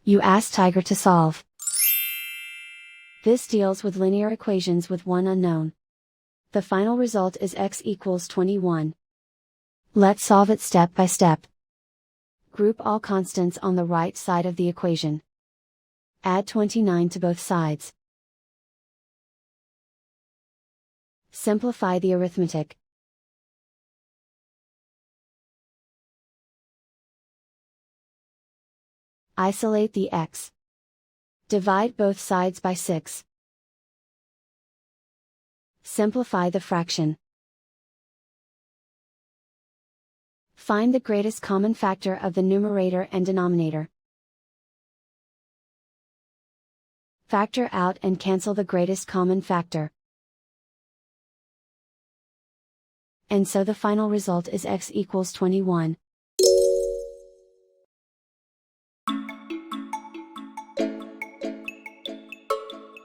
You ask Tiger to solve. This deals with linear equations with one unknown. The final result is x equals 21. Let's solve it step by step. Group all constants on the right side of the equation. Add 29 to both sides. Simplify the arithmetic. Isolate the x. Divide both sides by 6. Simplify the fraction. Find the greatest common factor of the numerator and denominator. Factor out and cancel the greatest common factor. And so the final result is x equals 21.